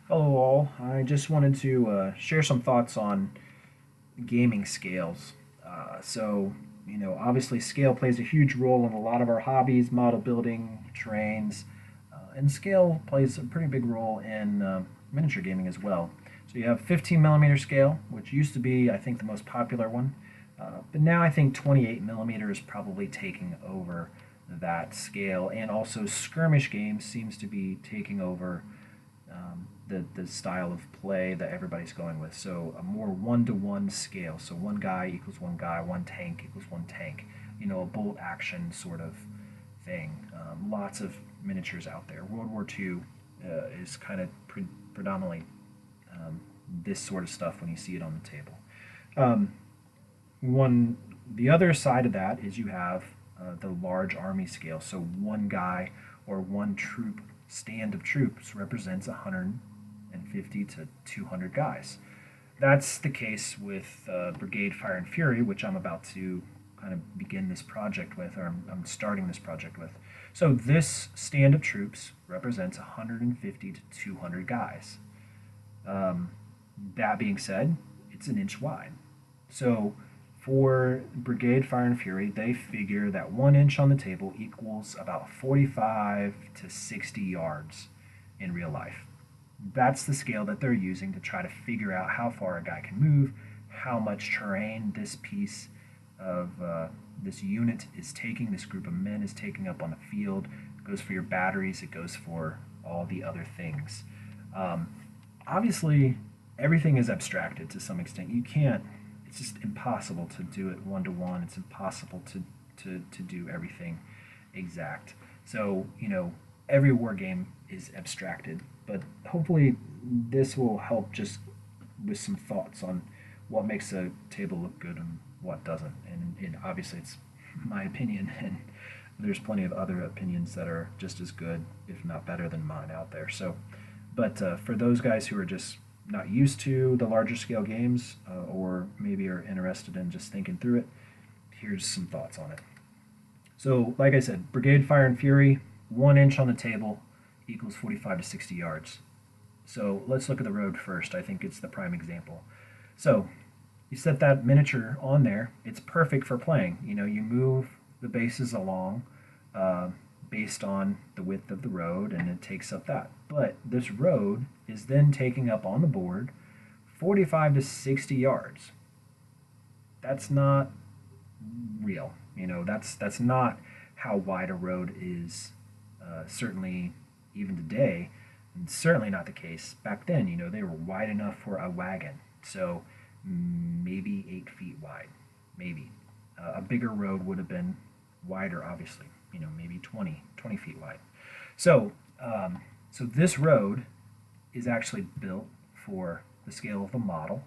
Hello, all. I just wanted to share some thoughts on gaming scales. Obviously, scale plays a huge role in a lot of our hobbies, model building, terrains, and scale plays a pretty big role in miniature gaming as well. So you have 15 millimeter scale, which used to be, I think, the most popular one, but now I think 28 millimeter is probably taking over that scale, and also skirmish games seems to be taking over the style of play that everybody's going with. So a more one-to-one scale. So one guy equals one guy, one tank equals one tank. A bolt action sort of thing. Lots of miniatures out there. World War II is kind of predominantly um, this sort of stuff when you see it on the table. Um, one The other side of that is you have the large army scale. So one guy or one troop stand of troops represents 150 to 200 guys. That's the case with Brigade Fire and Fury, which I'm about to kind of begin this project with, or I'm starting this project with. So this stand of troops represents 150 to 200 guys. Um, that being said, it's an inch wide. So for Brigade Fire and Fury, they figure that 1 inch on the table equals about 45 to 60 yards in real life. That's the scale that they're using to try to figure out how far a guy can move, how much terrain this piece of this unit is taking, this group of men is taking up on the field. It goes for your batteries, it goes for all the other things. Um, Obviously, everything is abstracted to some extent. You can't, it's just impossible to do it one to one. It's impossible to do everything exact. So, every war game is abstracted, but hopefully this will help just with some thoughts on what makes a table look good and what doesn't. And obviously, it's my opinion, and there's plenty of other opinions that are just as good, if not better, than mine out there. But for those guys who are just not used to the larger scale games, or maybe are interested in just thinking through it, here's some thoughts on it. So, like I said, Brigade Fire and Fury, 1 inch on the table equals 45 to 60 yards. So let's look at the road first. I think it's the prime example. So you set that miniature on there. It's perfect for playing. You move the bases along uh, based on the width of the road, and it takes up that. But this road is then taking up on the board 45 to 60 yards. That's not real. That's not how wide a road is. Certainly, even today, and certainly not the case back then. They were wide enough for a wagon, so maybe 8 feet wide, maybe. A bigger road would have been wider, obviously. Maybe 20 feet wide. So, so this road is actually built for the scale of the model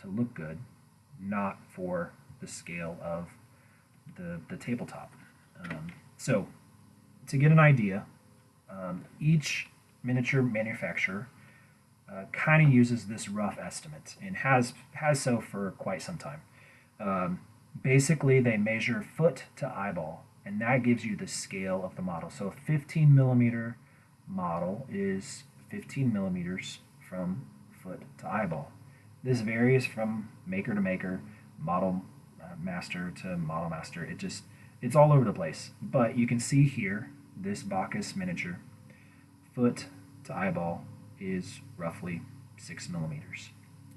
to look good, not for the scale of the tabletop. So, to get an idea, each miniature manufacturer kind of uses this rough estimate and has so for quite some time. Um, Basically, they measure foot to eyeball, and that gives you the scale of the model. So, a 15 millimeter model is 15 millimeters from foot to eyeball. This varies from maker to maker, model master to model master. It's all over the place. But you can see here this Bacchus miniature foot to eyeball is roughly 6 millimeters.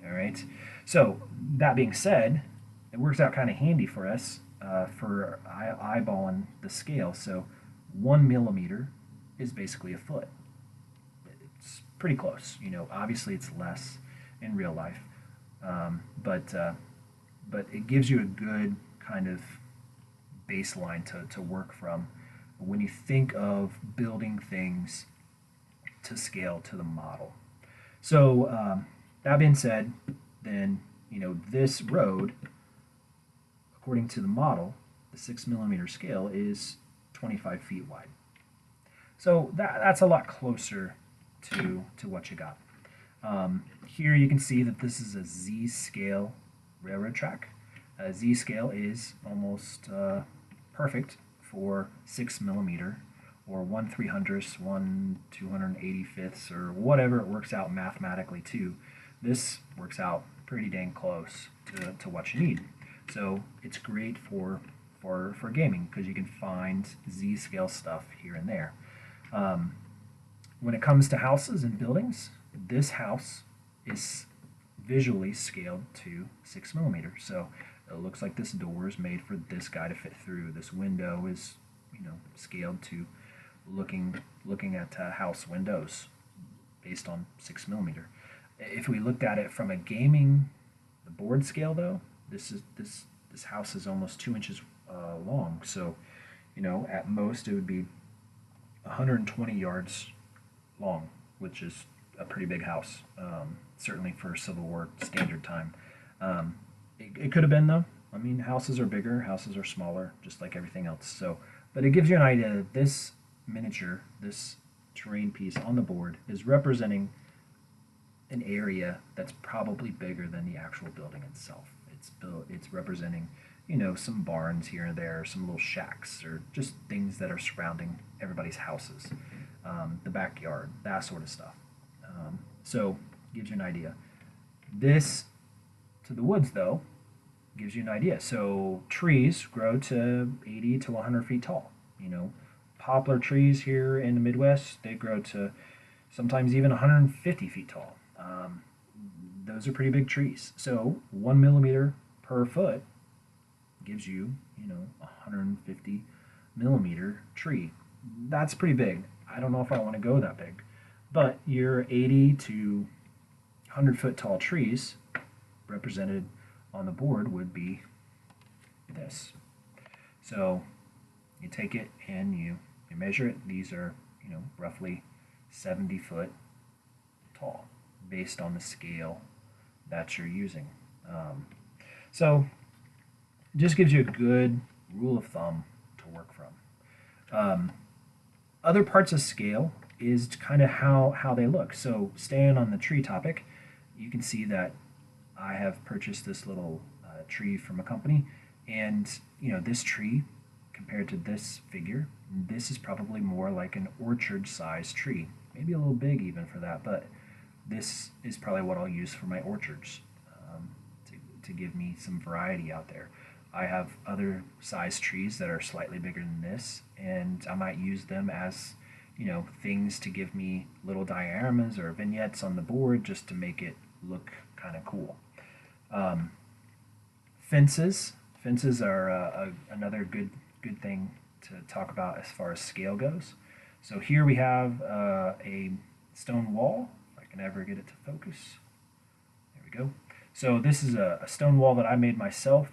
All right. So that being said, it works out kind of handy for us for eyeballing the scale. So 1 millimeter is basically a foot. It's pretty close. Obviously it's less in real life, but it gives you a good kind of baseline to work from when you think of building things to scale to the model. So that being said, then this road, according to the model, the 6 millimeter scale is 25 feet wide. So that's a lot closer to what you got. Here you can see that this is a Z scale railroad track. A Z scale is almost perfect for 6 millimeter or 1/300th, 1/285th, or whatever it works out mathematically to. This works out pretty dang close to what you need. So it's great for gaming because you can find Z-scale stuff here and there. When it comes to houses and buildings, this house is visually scaled to 6mm. So it looks like this door is made for this guy to fit through. This window is, scaled to looking at house windows based on 6mm. If we looked at it from a gaming, the board scale though, this house is almost 2 inches long. So, at most it would be 120 yards long, which is a pretty big house, certainly for Civil War standard time. It could have been though. I mean, houses are bigger, houses are smaller, just like everything else. So, but it gives you an idea that this miniature, this terrain piece on the board, is representing an area that's probably bigger than the actual building itself. It's representing, some barns here and there, some little shacks, or just things that are surrounding everybody's houses, the backyard, that sort of stuff. So gives you an idea. This to the woods though gives you an idea. So trees grow to 80 to 100 feet tall. Poplar trees here in the Midwest, they grow to sometimes even 150 feet tall. Those are pretty big trees. So 1mm per foot gives you, 150mm tree. That's pretty big. I don't know if I want to go that big. But your 80 to 100-foot tall trees represented on the board would be this. So you take it and you measure it. These are, roughly 70-foot tall based on the scale that you're using. So it just gives you a good rule of thumb to work from. Other parts of scale is kind of how they look. So staying on the tree topic, you can see that I have purchased this little tree from a company, and this tree compared to this figure, this is probably more like an orchard-sized tree, maybe a little big even for that, but this is probably what I'll use for my orchards, to give me some variety out there. I have other size trees that are slightly bigger than this, and I might use them as, things to give me little dioramas or vignettes on the board just to make it look kind of cool. Fences are another good thing to talk about as far as scale goes. So here we have a stone wall. If I can ever get it to focus. There we go. So this is a stone wall that I made myself,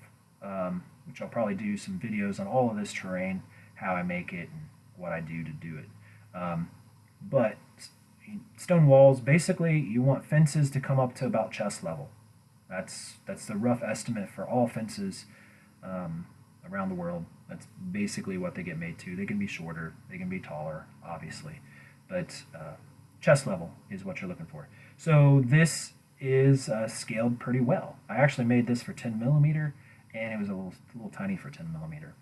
which I'll probably do some videos on all of this terrain, how I make it and what I do to do it. But stone walls, basically you want fences to come up to about chest level. That's the rough estimate for all fences around the world. That's basically what they get made to. They can be shorter, they can be taller, obviously, but chest level is what you're looking for. So this is scaled pretty well. I actually made this for 10mm, and it was a little tiny for 10mm,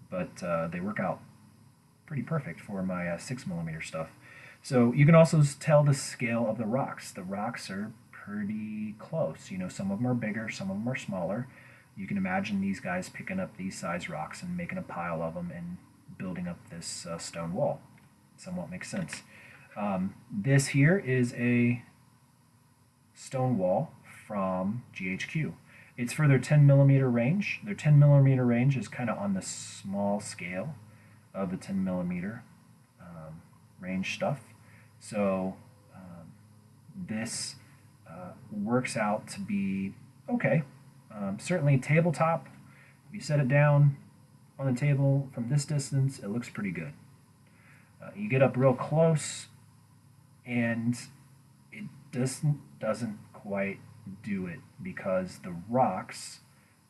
but they work out pretty perfect for my 6mm stuff. So you can also tell the scale of the rocks. The rocks are pretty close. Some of them are bigger, some of them are smaller. You can imagine these guys picking up these size rocks and making a pile of them and building up this stone wall. Somewhat makes sense. This here is a stone wall from GHQ. It's for their 10mm range. Their 10mm range is kind of on the small scale of the 10mm range stuff. So this works out to be okay. Certainly tabletop, if you set it down on the table from this distance, it looks pretty good. You get up real close and it doesn't quite do it because the rocks,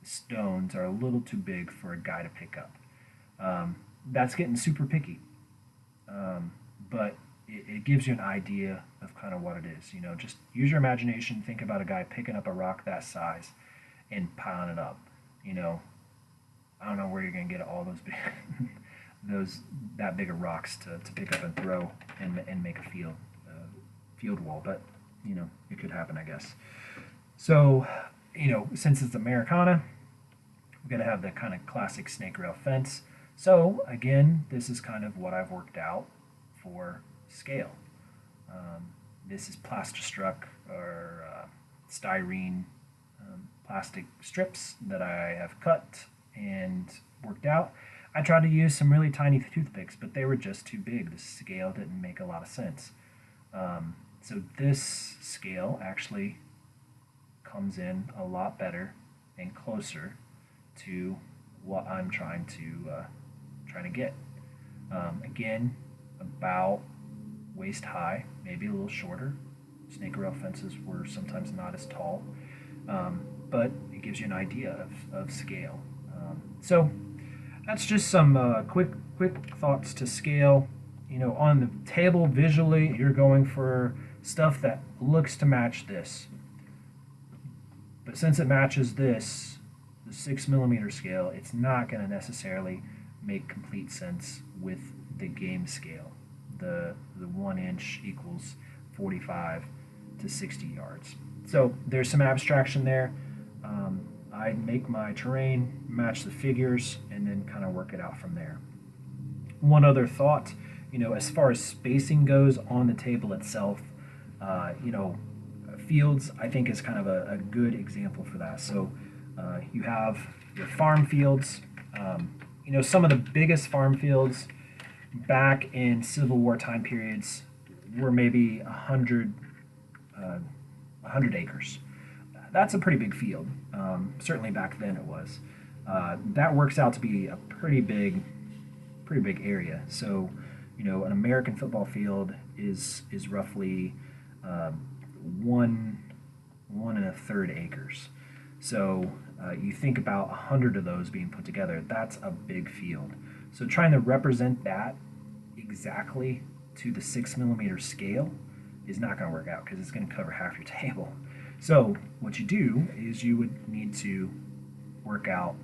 the stones, are a little too big for a guy to pick up. That's getting super picky, but it gives you an idea of kind of what it is. Just use your imagination, think about a guy picking up a rock that size and piling it up. I don't know where you're going to get all those big that big of rocks to pick up and throw and make a field wall. But it could happen, I guess. So since it's Americana, we're going to have the kind of classic snake rail fence. So again, this is kind of what I've worked out for scale. This is plastistruck or styrene plastic strips that I have cut and worked out. I tried to use some really tiny toothpicks, but they were just too big. The scale didn't make a lot of sense. So this scale actually comes in a lot better and closer to what I'm trying to get. Again, about waist high, maybe a little shorter. Snake rail fences were sometimes not as tall, but it gives you an idea of scale. So that's just some quick thoughts to scale. On the table visually, you're going for stuff that looks to match this. But since it matches this, the 6mm scale, it's not going to necessarily make complete sense with the game scale. The 1 inch equals 45 to 60 yards. So there's some abstraction there. I make my terrain, match the figures, and then kind of work it out from there. One other thought, as far as spacing goes on the table itself, fields I think is kind of a good example for that. So you have your farm fields. Some of the biggest farm fields back in Civil War time periods were maybe 100 acres. That's a pretty big field. Certainly back then it was. That works out to be a pretty big area. So, an American football field is roughly 1 1 1/3 acres. So you think about 100 of those being put together. That's a big field. So trying to represent that exactly to the 6mm scale is not going to work out because it's going to cover half your table. So what you do is you would need to work out,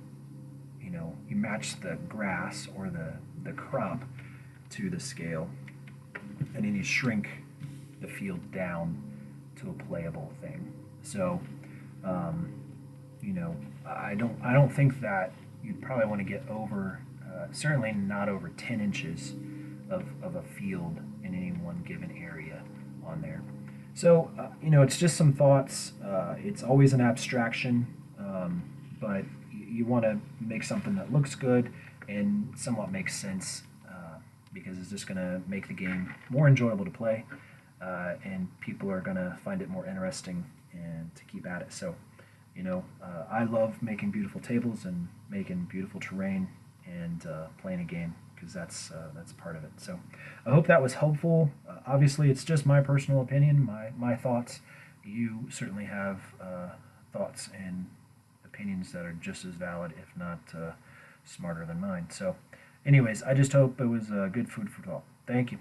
you match the grass or the crop to the scale, and then you shrink the field down to a playable thing. So, I don't think that you'd probably want to get over, certainly not over 10 inches of a field in any one given area on there. So, it's just some thoughts. It's always an abstraction, but you want to make something that looks good and somewhat makes sense, because it's just going to make the game more enjoyable to play, and people are going to find it more interesting and to keep at it. So, I love making beautiful tables and making beautiful terrain and playing a game, because that's part of it. So I hope that was helpful. Obviously, it's just my personal opinion, my thoughts. You certainly have thoughts and opinions that are just as valid, if not smarter than mine. So anyways, I just hope it was good food for thought. Thank you.